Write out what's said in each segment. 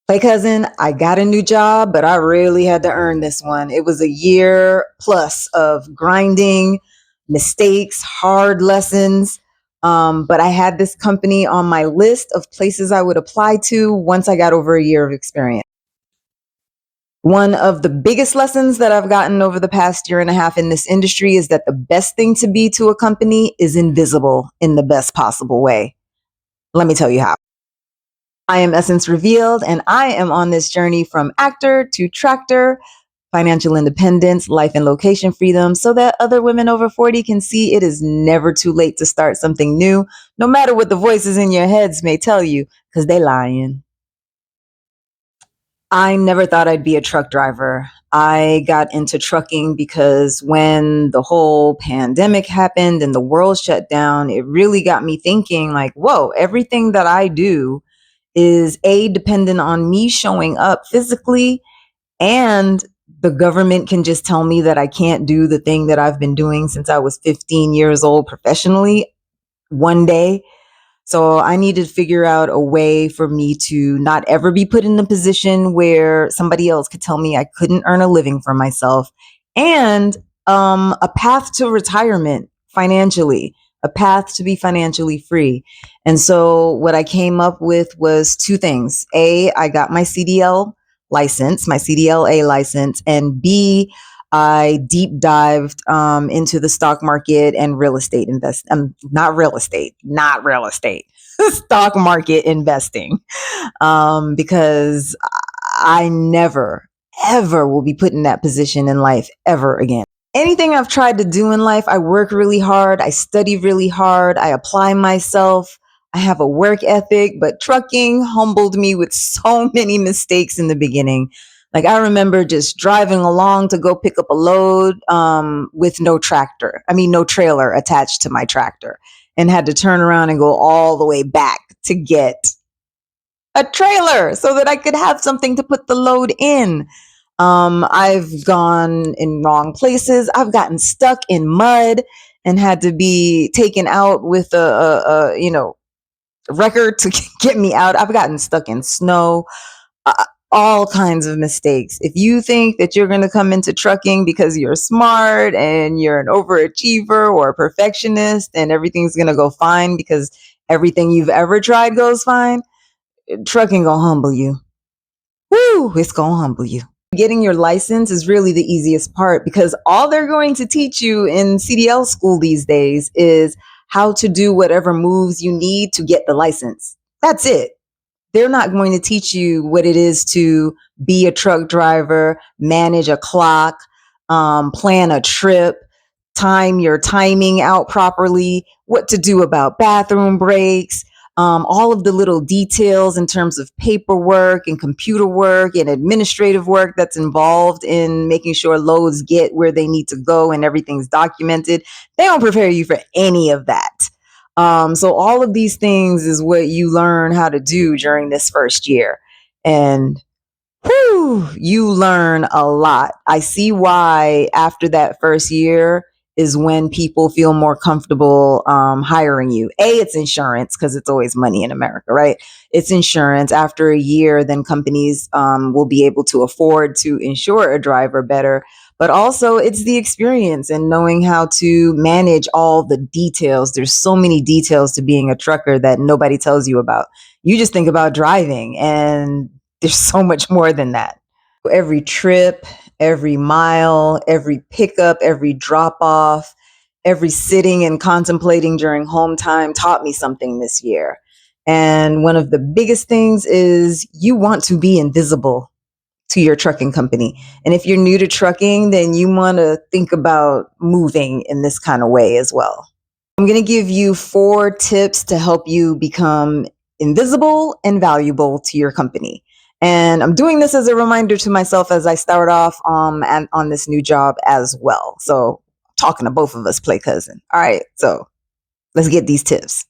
Play cousin, I got a new job, but I really had to earn this one. It was a year plus of grinding, mistakes, hard lessons. But I had this company on my list of places I would apply to once I got over a year of experience. One of the biggest lessons that I've gotten over the past year and a half in this industry is that the best thing to be to a company is invisible in the best possible way. Let me tell you how. I am Essence Revealed, and I am on this journey from actor to tractor, financial independence, life and location freedom, so that other women over 40 can see it is never too late to start something new, no matter what the voices in your heads may tell you, because they lying. I never thought I'd be a truck driver. I got into trucking because when the whole pandemic happened and the world shut down, it really got me thinking like, whoa, everything that I do is dependent on me showing up physically, and the government can just tell me that I can't do the thing that I've been doing since I was 15 years old professionally one day. So I needed to figure out a way for me to not ever be put in a position where somebody else could tell me I couldn't earn a living for myself, and a path to retirement financially, a path to be financially free. And so what I came up with was two things. A, I got my CDL license, my CDLA license, and B, I deep dived into the stock market and real estate not real estate, stock market investing, because I never, ever will be put in that position in life ever again. Anything I've tried to do in life, I work really hard, I study really hard, I apply myself, I have a work ethic, but trucking humbled me with so many mistakes in the beginning. Like I remember just driving along to go pick up a load with no trailer attached to my tractor, and had to turn around and go all the way back to get a trailer so that I could have something to put the load in. I've gone in wrong places. I've gotten stuck in mud and had to be taken out with a record to get me out. I've gotten stuck in snow, all kinds of mistakes. If you think that you're going to come into trucking because you're smart and you're an overachiever or a perfectionist and everything's going to go fine because everything you've ever tried goes fine, trucking gonna humble you. Woo, it's gonna humble you. Getting your license is really the easiest part because all they're going to teach you in CDL school these days is how to do whatever moves you need to get the license. That's it. They're not going to teach you what it is to be a truck driver, manage a clock, plan a trip, time your timing out properly, what to do about bathroom breaks, all of the little details in terms of paperwork and computer work and administrative work that's involved in making sure loads get where they need to go and everything's documented. They don't prepare you for any of that. So all of these things is what you learn how to do during this first year. And whew, you learn a lot. I see why after that first year is when people feel more comfortable hiring you. It's insurance because it's always money in America, right? It's insurance. After a year, then companies will be able to afford to insure a driver better. But also it's the experience and knowing how to manage all the details. There's so many details to being a trucker that nobody tells you about. You just think about driving, and there's so much more than that. Every trip, every mile, every pickup, every drop off, every sitting and contemplating during home time taught me something this year. And one of the biggest things is you want to be invisible to your trucking company. And if you're new to trucking, then you want to think about moving in this kind of way as well. I'm going to give you 4 tips to help you become invisible and valuable to your company. And I'm doing this as a reminder to myself as I start off and on this new job as well. So talking to both of us, play cousin. All right, so let's get these tips.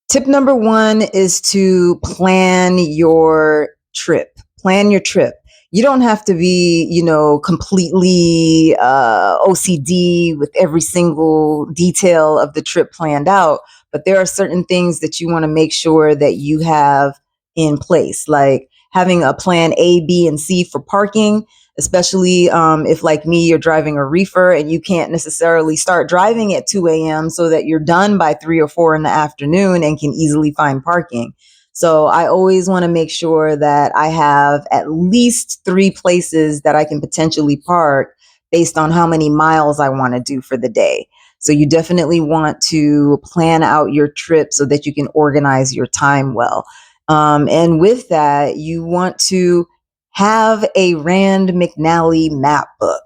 Tip number 1 is to plan your trip. Plan your trip. You don't have to be, completely OCD with every single detail of the trip planned out. But there are certain things that you want to make sure that you have in place, like having a plan A, B, and C for parking, especially if, like me, you're driving a reefer and you can't necessarily start driving at 2 a.m. so that you're done by 3 or 4 in the afternoon and can easily find parking. So I always want to make sure that I have at least 3 places that I can potentially park based on how many miles I want to do for the day. So you definitely want to plan out your trip so that you can organize your time well. And with that, you want to have a Rand McNally map book.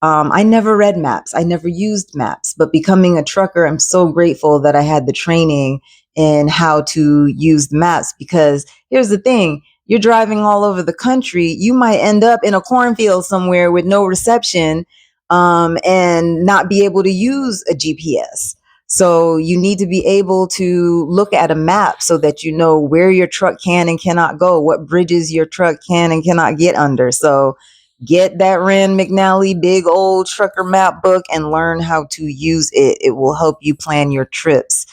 I never read maps. I never used maps, but becoming a trucker, I'm so grateful that I had the training in how to use the maps, because here's the thing. You're driving all over the country. You might end up in a cornfield somewhere with no reception, and not be able to use a GPS. So you need to be able to look at a map so that you know where your truck can and cannot go, what bridges your truck can and cannot get under. So get that Rand McNally big old trucker map book and learn how to use it. It will help you plan your trips.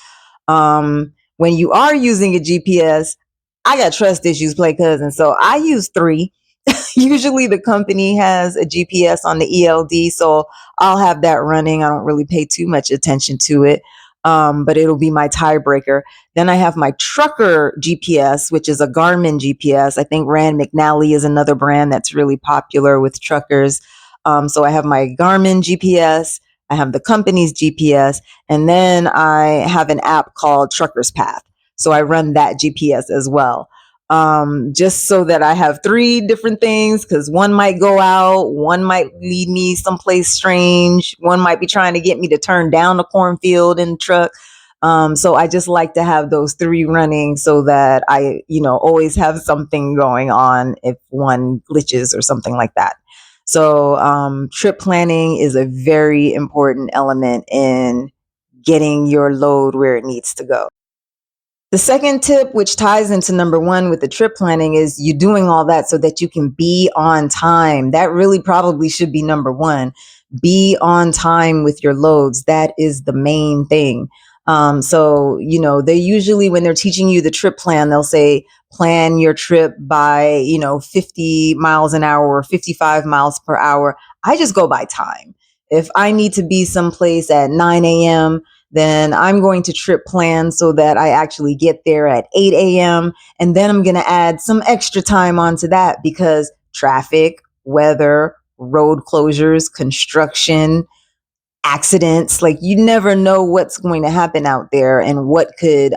When you are using a GPS, I got trust issues, play cousin. So I use 3. Usually the company has a GPS on the ELD, so I'll have that running. I don't really pay too much attention to it, but it'll be my tiebreaker. Then I have my trucker GPS, which is a Garmin GPS. I think Rand McNally is another brand that's really popular with truckers. So I have my Garmin GPS, I have the company's GPS, and then I have an app called Trucker's Path. So I run that GPS as well, just so that I have 3 different things, because one might go out, one might lead me someplace strange, one might be trying to get me to turn down the cornfield in the truck. So I just like to have those 3 running so that I, always have something going on if one glitches or something like that. So trip planning is a very important element in getting your load where it needs to go. The second tip, which ties into number 1 with the trip planning, is you doing all that so that you can be on time. That really probably should be number 1. Be on time with your loads. That is the main thing. So, they usually, when they're teaching you the trip plan, they'll say, plan your trip by, 50 miles an hour or 55 miles per hour. I just go by time. If I need to be someplace at 9 a.m., then I'm going to trip plan so that I actually get there at 8 a.m. And then I'm going to add some extra time onto that because traffic, weather, road closures, construction, accidents, like you never know what's going to happen out there and what could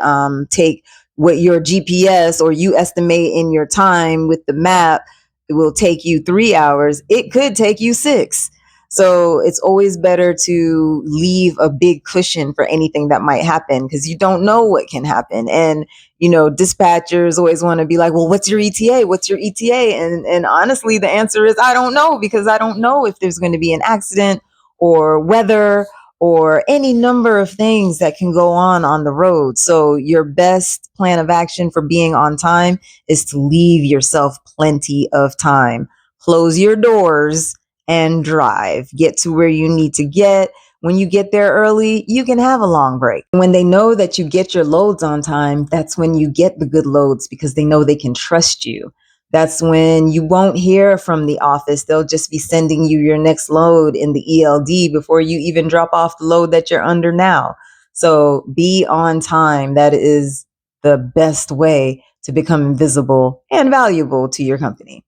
take what your GPS or you estimate in your time with the map. It will take you 3 hours. It could take you 6. So it's always better to leave a big cushion for anything that might happen, because you don't know what can happen. And, dispatchers always want to be like, well, what's your ETA? What's your ETA? And honestly, the answer is, I don't know, because I don't know if there's going to be an accident or weather or any number of things that can go on the road. So your best plan of action for being on time is to leave yourself plenty of time. Close your doors and drive. Get to where you need to get. When you get there early, you can have a long break. When they know that you get your loads on time, that's when you get the good loads, because they know they can trust you. That's when you won't hear from the office. They'll just be sending you your next load in the ELD before you even drop off the load that you're under now. So be on time. That is the best way to become invisible and valuable to your company.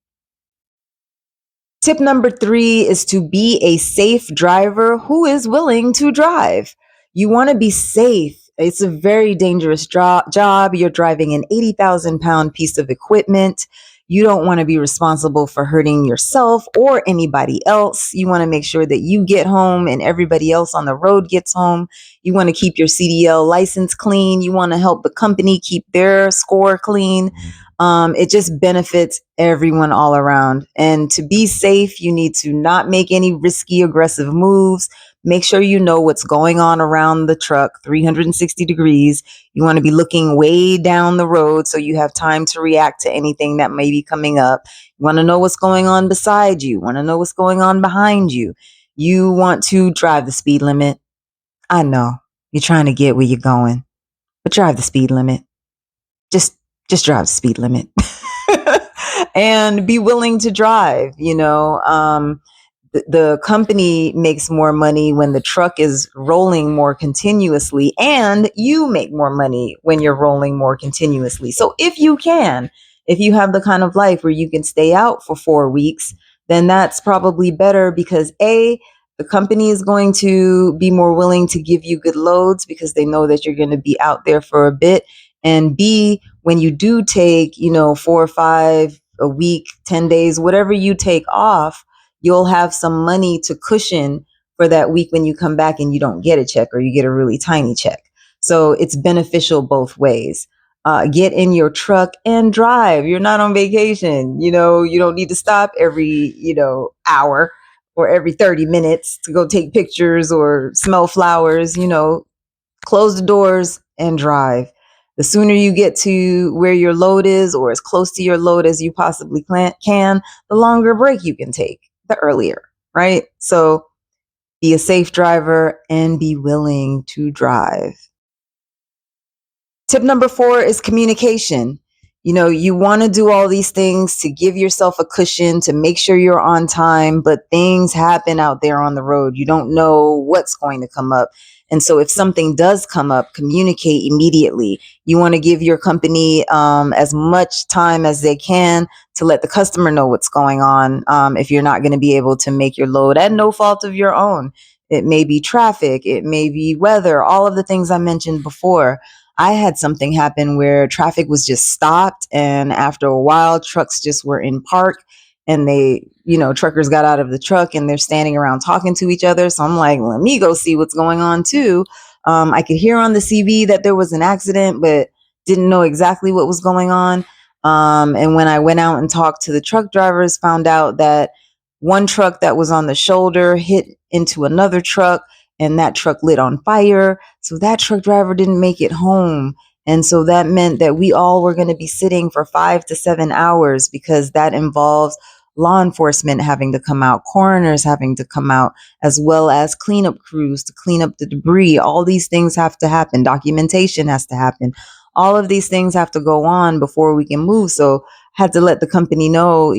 Tip number 3 is to be a safe driver who is willing to drive. You want to be safe. It's a very dangerous job. You're driving an 80,000-pound piece of equipment. You don't want to be responsible for hurting yourself or anybody else. You want to make sure that you get home and everybody else on the road gets home. You want to keep your CDL license clean. You want to help the company keep their score clean. It just benefits everyone all around. And to be safe, you need to not make any risky, aggressive moves. Make sure you know what's going on around the truck, 360 degrees. You want to be looking way down the road so you have time to react to anything that may be coming up. You want to know what's going on beside you. You want to know what's going on behind you. You want to drive the speed limit. I know you're trying to get where you're going, but drive the speed limit. Just drive the speed limit. and be willing to drive. The company makes more money when the truck is rolling more continuously, and you make more money when you're rolling more continuously. So if you have the kind of life where you can stay out for 4 weeks, then that's probably better, because the company is going to be more willing to give you good loads because they know that you're going to be out there for a bit. And B, when you do take, 4 or 5 a week, 10 days, whatever you take off, you'll have some money to cushion for that week when you come back and you don't get a check, or you get a really tiny check. So it's beneficial both ways. Get in your truck and drive. You're not on vacation. You don't need to stop every, hour or every 30 minutes to go take pictures or smell flowers. Close the doors and drive. The sooner you get to where your load is, or as close to your load as you possibly can, the longer break you can take, the earlier, right? So be a safe driver and be willing to drive. Tip number 4 is communication. You want to do all these things to give yourself a cushion, to make sure you're on time, but things happen out there on the road. You don't know what's going to come up. And so if something does come up, communicate immediately. You want to give your company as much time as they can to let the customer know what's going on. If you're not going to be able to make your load at no fault of your own, it may be traffic, it may be weather, all of the things I mentioned before. I had something happen where traffic was just stopped, and after a while trucks just were in park, and truckers got out of the truck and they're standing around talking to each other. So I'm like, let me go see what's going on too. I could hear on the CV that there was an accident, but didn't know exactly what was going on. And when I went out and talked to the truck drivers, found out that one truck that was on the shoulder hit into another truck, and that truck lit on fire. So that truck driver didn't make it home. And so that meant that we all were going to be sitting for 5 to 7 hours, because that involves law enforcement having to come out, coroners having to come out, as well as cleanup crews to clean up the debris. All these things have to happen. Documentation has to happen. All of these things have to go on before we can move. So had to let the company know,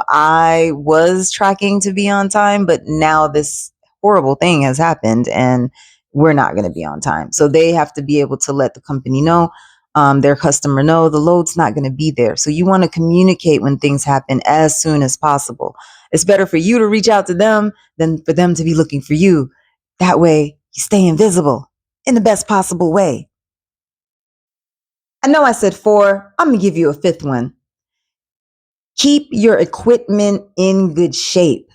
I was tracking to be on time, but now this horrible thing has happened and we're not going to be on time. So they have to be able to let the company know, their customer know, the load's not going to be there. So you want to communicate when things happen as soon as possible. It's better for you to reach out to them than for them to be looking for you. That way you stay invisible in the best possible way. I know I said 4. I'm going to give you a 5th one. Keep your equipment in good shape.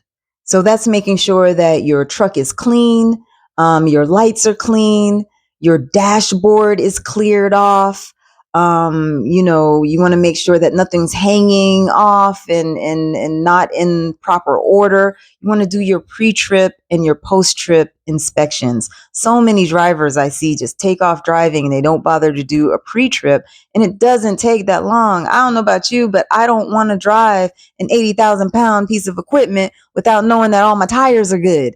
So that's making sure that your truck is clean, your lights are clean, your dashboard is cleared off. You want to make sure that nothing's hanging off and not in proper order. You want to do your pre-trip and your post-trip inspections. So many drivers I see just take off driving and they don't bother to do a pre-trip, and it doesn't take that long. I don't know about you, but I don't want to drive an 80,000 pound piece of equipment without knowing that all my tires are good.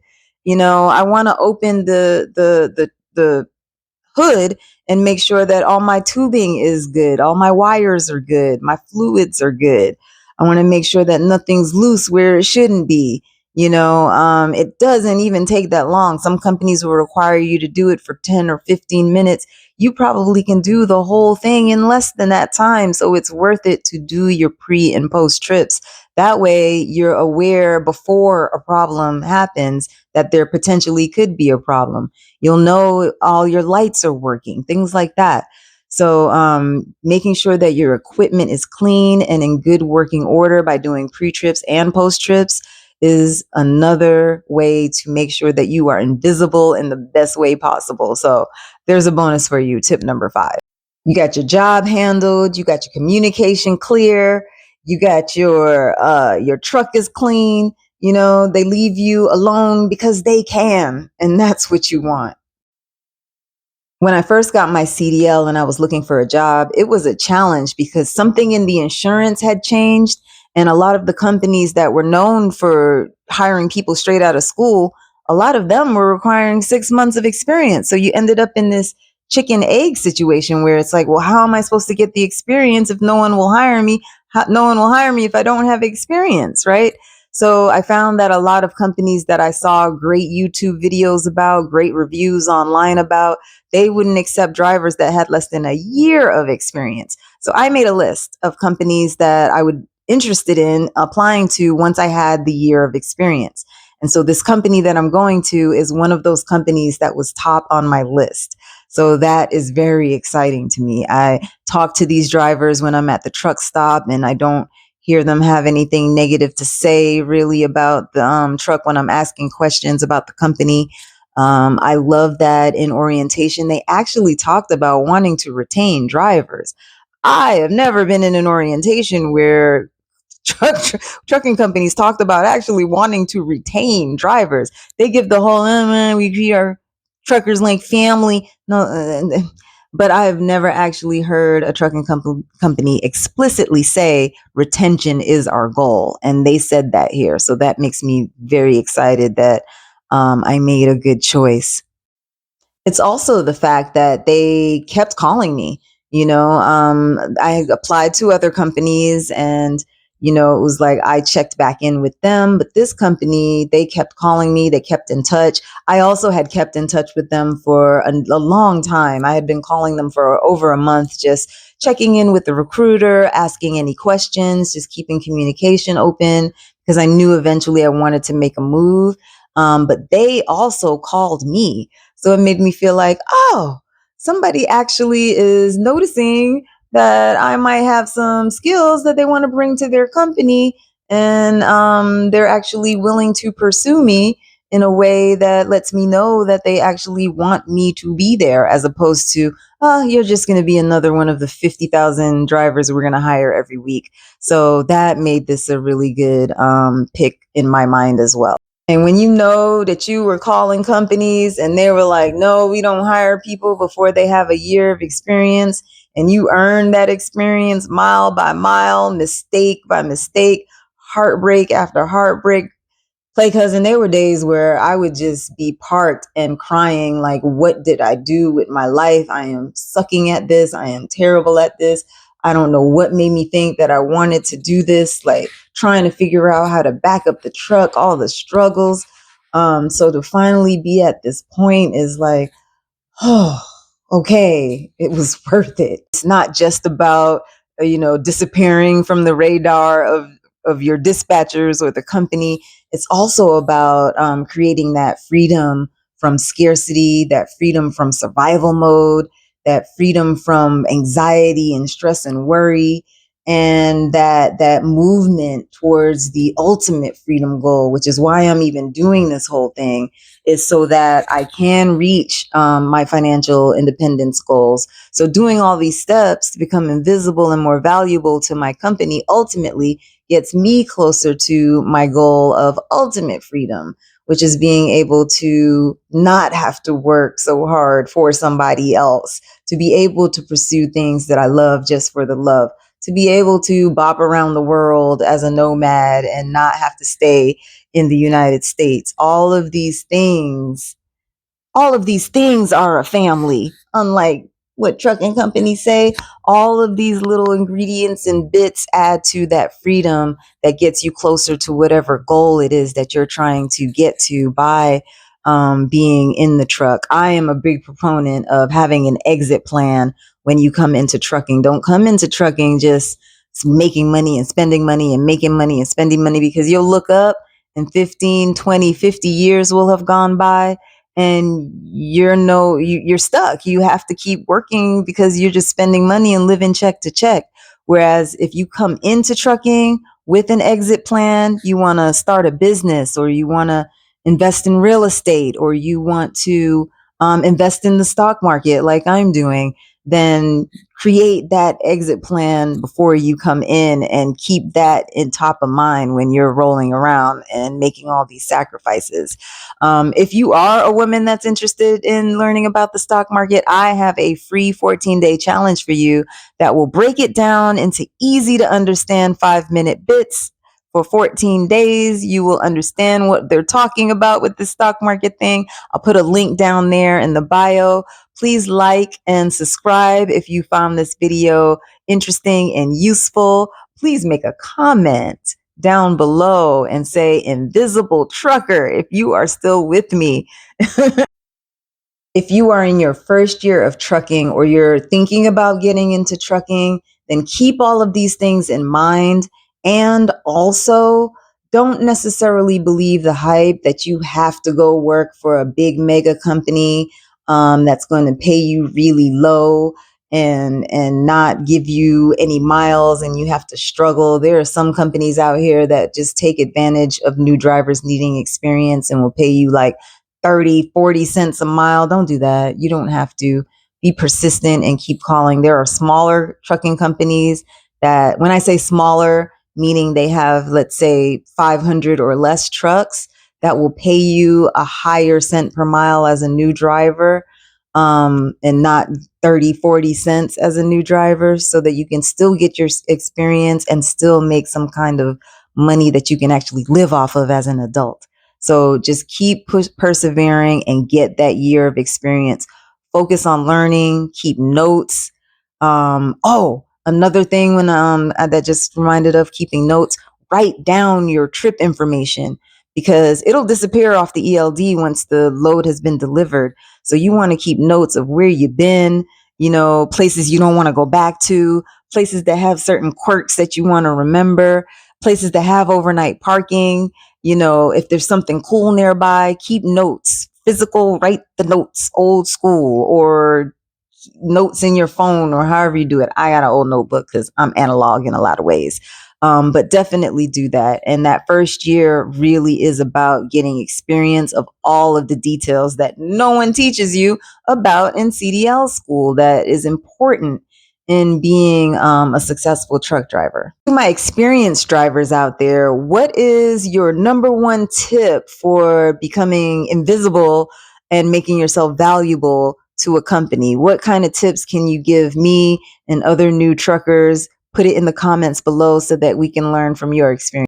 I want to open the hood and make sure that all my tubing is good, all my wires are good, my fluids are good. I want to make sure that nothing's loose where it shouldn't be. It doesn't even take that long. Some companies will require you to do it for 10 or 15 minutes. You probably can do the whole thing in less than that time. So it's worth it to do your pre and post trips. That way you're aware before a problem happens that there potentially could be a problem. You'll know all your lights are working, things like that. So making sure that your equipment is clean and in good working order by doing pre-trips and post-trips is another way to make sure that you are invisible in the best way possible. So there's a bonus for you. Tip number 5. You got your job handled. You got your communication clear. You got your truck is clean. They leave you alone because they can, and that's what you want. When I first got my CDL and I was looking for a job, it was a challenge because something in the insurance had changed, and a lot of the companies that were known for hiring people straight out of school, a lot of them were requiring 6 months of experience. So you ended up in this chicken egg situation where it's like, well, how am I supposed to get the experience if no one will hire me? no one will hire me if I don't have experience, right? So I found that a lot of companies that I saw great YouTube videos about, great reviews online about, they wouldn't accept drivers that had less than a year of experience. So I made a list of companies that I would interested in applying to once I had the year of experience. And so this company that I'm going to is one of those companies that was top on my list. So that is very exciting to me. I talk to these drivers when I'm at the truck stop, and I don't hear them have anything negative to say really about the truck when I'm asking questions about the company. I love that in orientation, they actually talked about wanting to retain drivers. I have never been in an orientation where trucking companies talked about actually wanting to retain drivers. They give the whole, man, we treat our truckers like family. No, but I have never actually heard a trucking company explicitly say retention is our goal. And they said that here. So that makes me very excited that I made a good choice. It's also the fact that they kept calling me. I applied to other companies, and it was like I checked back in with them, but this company, they kept calling me, they kept in touch. I also had kept in touch with them for a long time. I had been calling them for over a month, just checking in with the recruiter, asking any questions, just keeping communication open, because I knew eventually I wanted to make a move. But they also called me. So it made me feel like, oh, somebody actually is noticing that I might have some skills that they want to bring to their company. And they're actually willing to pursue me in a way that lets me know that they actually want me to be there, as opposed to, oh, you're just going to be another one of the 50,000 drivers we're going to hire every week. So that made this a really good pick in my mind as well. And when you know that you were calling companies and they were like, no, we don't hire people before they have a year of experience, and you earn that experience mile by mile, mistake by mistake, heartbreak after heartbreak. Play cousin, there were days where I would just be parked and crying, like, what did I do with my life? I am sucking at this. I am terrible at this. I don't know what made me think that I wanted to do this, like trying to figure out how to back up the truck, all the struggles. So to finally be at this point is like, oh, okay, it was worth it. It's not just about, disappearing from the radar of your dispatchers or the company. It's also about creating that freedom from scarcity, that freedom from survival mode, that freedom from anxiety and stress and worry, and that movement towards the ultimate freedom goal, which is why I'm even doing this whole thing, is so that I can reach my financial independence goals. So doing all these steps to become invisible and more valuable to my company ultimately gets me closer to my goal of ultimate freedom, which is being able to not have to work so hard for somebody else, to be able to pursue things that I love just for the love, to be able to bop around the world as a nomad and not have to stay in the United States. All of these things are a family. Unlike what trucking companies say, all of these little ingredients and bits add to that freedom that gets you closer to whatever goal it is that you're trying to get to by being in the truck. I am a big proponent of having an exit plan when you come into trucking. Don't come into trucking just making money and spending money and making money and spending money, because you'll look up and 15, 20, 50 years will have gone by, and you're stuck. You have to keep working because you're just spending money and living check to check. Whereas if you come into trucking with an exit plan, you want to start a business, or you want to invest in real estate, or you want to invest in the stock market like I'm doing, then create that exit plan before you come in, and keep that in top of mind when you're rolling around and making all these sacrifices. If you are a woman that's interested in learning about the stock market, I have a free 14-day challenge for you that will break it down into easy to understand 5-minute bits. For 14 days, you will understand what they're talking about with the stock market thing. I'll put a link down there in the bio. Please like and subscribe if you found this video interesting and useful. please make a comment down below and say invisible trucker if you are still with me. If you are in your first year of trucking or you're thinking about getting into trucking, then keep all of these things in mind. And also, don't necessarily believe the hype that you have to go work for a big mega company that's going to pay you really low and not give you any miles and you have to struggle. There are some companies out here that just take advantage of new drivers needing experience and will pay you like 30, 40 cents a mile. Don't do that. You don't have to. Be persistent and keep calling. There are smaller trucking companies that, when I say smaller, meaning they have, let's say, 500 or less trucks, that will pay you a higher cent per mile as a new driver, and not 30, 40 cents as a new driver, so that you can still get your experience and still make some kind of money that you can actually live off of as an adult. So just keep persevering and get that year of experience. Focus on learning, keep notes. Another thing that just reminded of keeping notes, write down your trip information because it'll disappear off the ELD once the load has been delivered. So you want to keep notes of where you've been, places you don't want to go back to, places that have certain quirks that you want to remember, places that have overnight parking. If there's something cool nearby, keep notes, physical, write the notes, old school, or notes in your phone, or however you do it. I got an old notebook because I'm analog in a lot of ways. But definitely do that. And that first year really is about getting experience of all of the details that no one teaches you about in CDL school that is important in being a successful truck driver. To my experienced drivers out there, what is your number one tip for becoming invisible and making yourself valuable to a company? What kind of tips can you give me and other new truckers? Put it in the comments below so that we can learn from your experience.